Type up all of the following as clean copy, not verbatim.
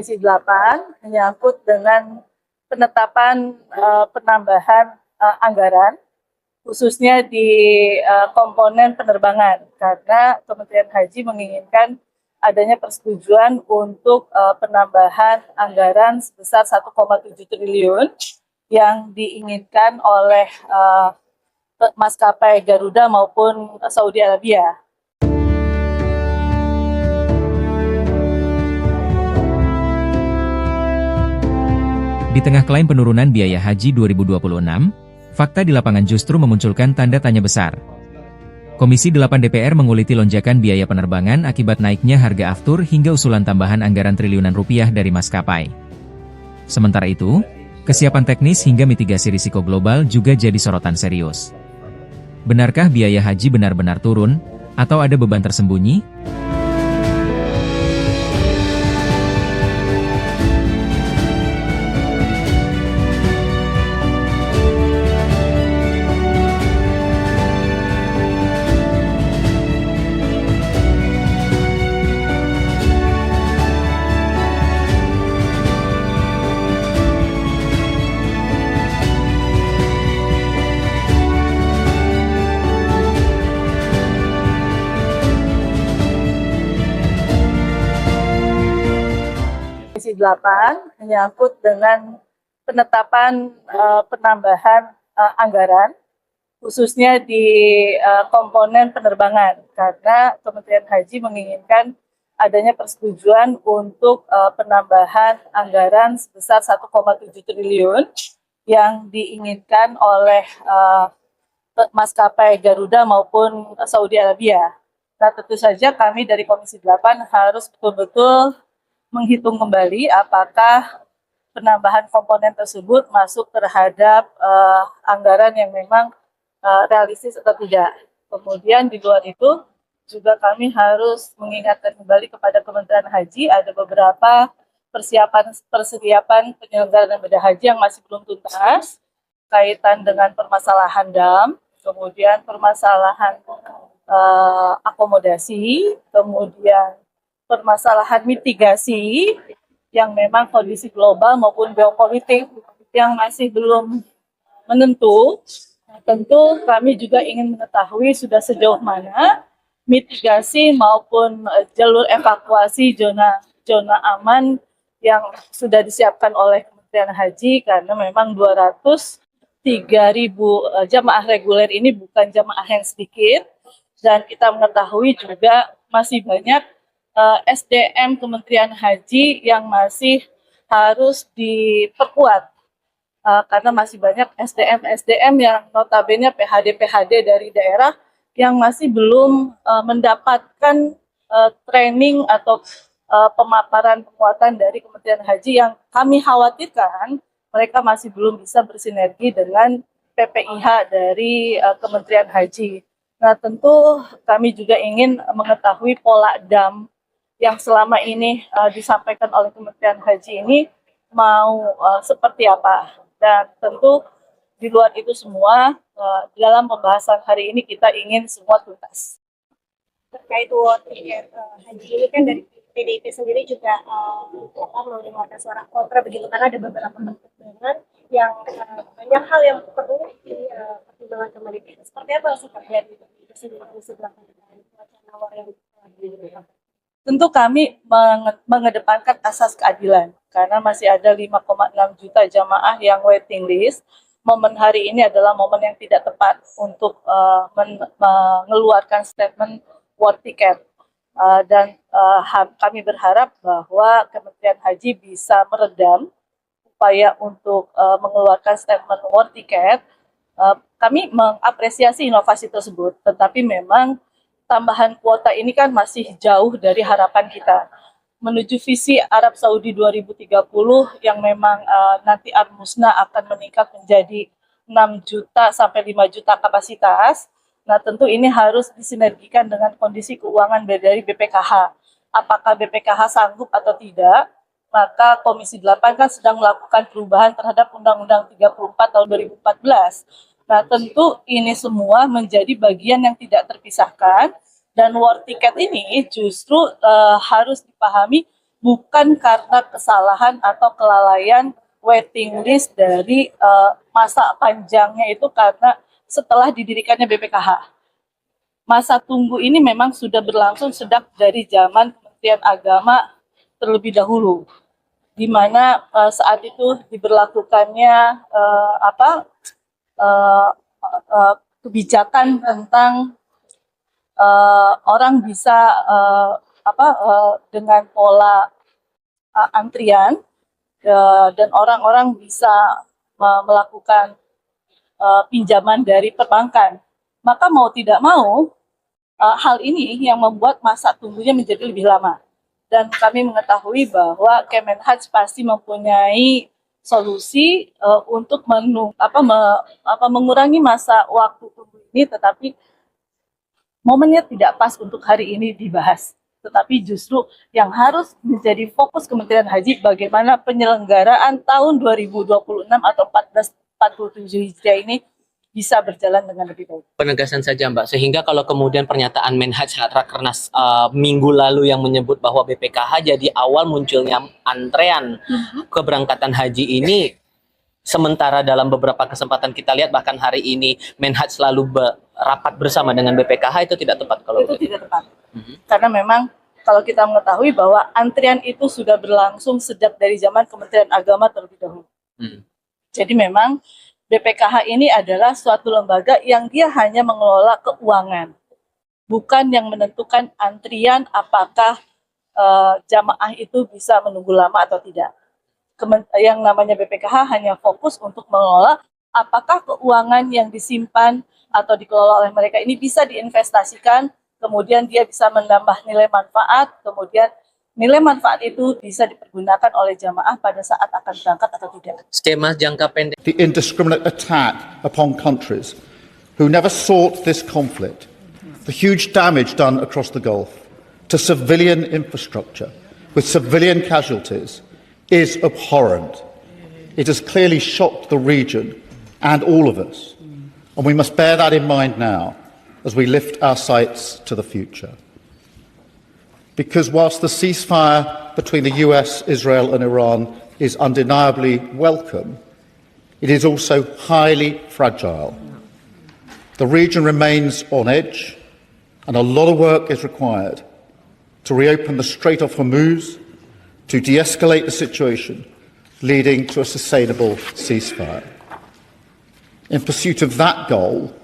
Komisi 8 menyangkut dengan penetapan penambahan anggaran khususnya di komponen penerbangan, karena Kementerian Haji menginginkan adanya persetujuan untuk penambahan anggaran sebesar 1,7 triliun yang diinginkan oleh maskapai Garuda maupun Saudi Arabia. Di tengah klaim penurunan biaya haji 2026, fakta di lapangan justru memunculkan tanda tanya besar. Komisi 8 DPR menguliti lonjakan biaya penerbangan akibat naiknya harga aftur hingga usulan tambahan anggaran triliunan rupiah dari maskapai. Sementara itu, kesiapan teknis hingga mitigasi risiko global juga jadi sorotan serius. Benarkah biaya haji benar-benar turun, atau ada beban tersembunyi? Komisi 8 menyangkut dengan penetapan penambahan anggaran khususnya di komponen penerbangan, karena Kementerian Haji menginginkan adanya persetujuan untuk penambahan anggaran sebesar 1,7 triliun yang diinginkan oleh maskapai Garuda maupun Saudi Arabia. Nah, tentu saja kami dari Komisi 8 harus betul-betul menghitung kembali apakah penambahan komponen tersebut masuk terhadap anggaran yang memang realistis atau tidak. Kemudian di luar itu juga kami harus mengingatkan kembali kepada Kementerian Haji ada beberapa persiapan penyelenggaraan ibadah haji yang masih belum tuntas kaitan dengan permasalahan dam, kemudian permasalahan akomodasi, kemudian permasalahan mitigasi yang memang kondisi global maupun geopolitik yang masih belum menentu. Tentu kami juga ingin mengetahui sudah sejauh mana mitigasi maupun jalur evakuasi zona aman yang sudah disiapkan oleh Kementerian Haji, karena memang 203.000 jamaah reguler ini bukan jamaah yang sedikit, dan kita mengetahui juga masih banyak SDM Kementerian Haji yang masih harus diperkuat karena masih banyak SDM yang notabene PHD dari daerah yang masih belum mendapatkan training atau pemaparan penguatan dari Kementerian Haji yang kami khawatirkan mereka masih belum bisa bersinergi dengan PPIH dari Kementerian Haji. Nah, tentu kami juga ingin mengetahui pola dam yang selama ini disampaikan oleh Kementerian Haji ini mau seperti apa. Dan tentu di luar itu semua, dalam pembahasan hari ini kita ingin semua tuntas. Terkait tiket haji ini kan dari PDIP sendiri juga mengeluarkan suara kontra begitu, karena ada beberapa pertimbangan yang banyak hal yang perlu dipertimbangkan kembali. Seperti apa sih terjadi di Komisi 8 wacana war yang Tentu kami mengedepankan asas keadilan, karena masih ada 5,6 juta jamaah yang waiting list. Momen hari ini adalah momen yang tidak tepat untuk mengeluarkan statement war ticket. Kami berharap bahwa Kementerian Haji bisa meredam upaya untuk mengeluarkan statement war ticket. Kami mengapresiasi inovasi tersebut, tetapi memang tambahan kuota ini kan masih jauh dari harapan kita menuju visi Arab Saudi 2030 yang memang nanti Al-Musna akan meningkat menjadi 6 juta sampai 5 juta kapasitas. Nah, tentu ini harus disinergikan dengan kondisi keuangan dari BPKH. Apakah BPKH sanggup atau tidak? Maka Komisi 8 kan sedang melakukan perubahan terhadap Undang-Undang 34 tahun 2014. Nah, tentu ini semua menjadi bagian yang tidak terpisahkan, dan war ticket ini justru harus dipahami bukan karena kesalahan atau kelalaian waiting list dari masa panjangnya itu karena setelah didirikannya BPKH. Masa tunggu ini memang sudah berlangsung sejak dari zaman Kementerian Agama terlebih dahulu, di mana saat itu diberlakukannya kebijakan tentang orang bisa dengan pola antrian dan orang-orang bisa melakukan pinjaman dari perbankan. Maka mau tidak mau hal ini yang membuat masa tunggunya menjadi lebih lama. Dan kami mengetahui bahwa Kemenhaj pasti mempunyai solusi untuk mengurangi masa waktu tunggu ini, tetapi momennya tidak pas untuk hari ini dibahas. Tetapi justru yang harus menjadi fokus Kementerian Haji bagaimana penyelenggaraan tahun 2026 atau 1447 Hijriah ini bisa berjalan dengan lebih baik. Penegasan saja Mbak, sehingga kalau kemudian pernyataan Menhaj Rakernas minggu lalu yang menyebut bahwa BPKH jadi awal munculnya antrean keberangkatan haji ini, sementara dalam beberapa kesempatan kita lihat bahkan hari ini Menhaj selalu rapat bersama dengan BPKH, itu tidak tepat kalau itu tidak tepat. Karena memang kalau kita mengetahui bahwa antrian itu sudah berlangsung sejak dari zaman Kementerian Agama terlebih dahulu. Jadi memang BPKH ini adalah suatu lembaga yang dia hanya mengelola keuangan, bukan yang menentukan antrian apakah jamaah itu bisa menunggu lama atau tidak. Yang namanya BPKH hanya fokus untuk mengelola apakah keuangan yang disimpan atau dikelola oleh mereka ini bisa diinvestasikan, kemudian dia bisa menambah nilai manfaat, kemudian nilai manfaat itu bisa dipergunakan oleh jamaah pada saat akan berangkat atau tidak. Skema jangka pendek. The indiscriminate attack upon countries who never sought this conflict, the huge damage done across the Gulf to civilian infrastructure with civilian casualties is abhorrent. It has clearly shocked the region and all of us, and we must bear that in mind now as we lift our sights to the future. Because whilst the ceasefire between the US, Israel and Iran is undeniably welcome, it is also highly fragile. The region remains on edge, and a lot of work is required to reopen the Strait of Hormuz, to de-escalate the situation, leading to a sustainable ceasefire. In pursuit of that goal,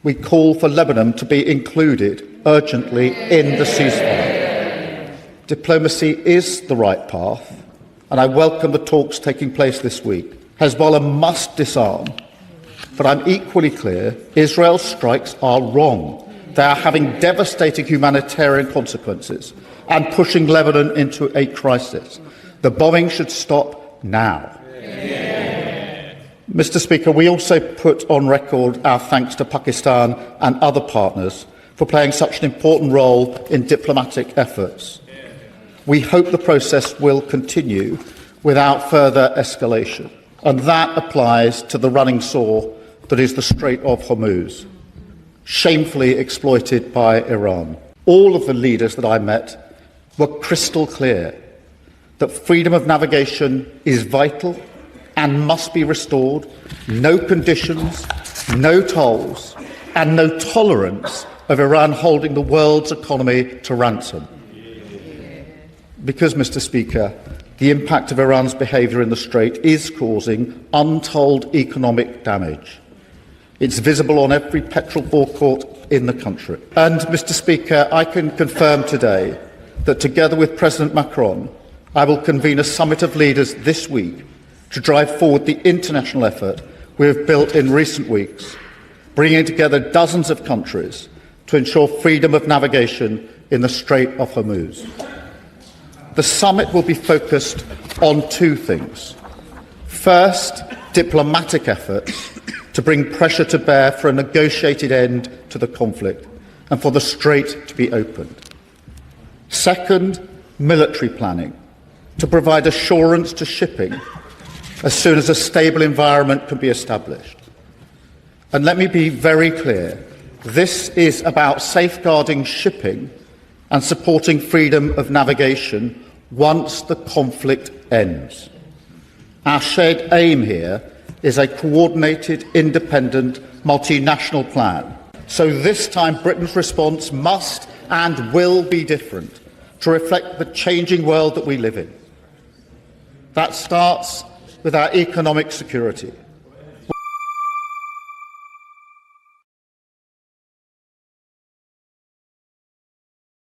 we call for Lebanon to be included urgently in the ceasefire. Diplomacy is the right path, and I welcome the talks taking place this week. Hezbollah must disarm, but I'm equally clear Israel's strikes are wrong. They are having devastating humanitarian consequences and pushing Lebanon into a crisis. The bombing should stop now. Mr. Speaker, we also put on record our thanks to Pakistan and other partners for playing such an important role in diplomatic efforts. We hope the process will continue without further escalation, and that applies to the running sore that is the Strait of Hormuz, shamefully exploited by Iran. All of the leaders that I met were crystal clear that freedom of navigation is vital and must be restored. No conditions, no tolls, and no tolerance of Iran holding the world's economy to ransom. Because, Mr. Speaker, the impact of Iran's behaviour in the Strait is causing untold economic damage. It's visible on every petrol forecourt in the country. And, Mr. Speaker, I can confirm today that together with President Macron, I will convene a summit of leaders this week to drive forward the international effort we have built in recent weeks, bringing together dozens of countries to ensure freedom of navigation in the Strait of Hormuz. The summit will be focused on two things. First, diplomatic efforts to bring pressure to bear for a negotiated end to the conflict and for the Strait to be opened. Second, military planning to provide assurance to shipping as soon as a stable environment can be established. And let me be very clear, this is about safeguarding shipping and supporting freedom of navigation once the conflict ends. Our shared aim here is a coordinated, independent, multinational plan. So this time Britain's response must and will be different to reflect the changing world that we live in. That starts with our economic security.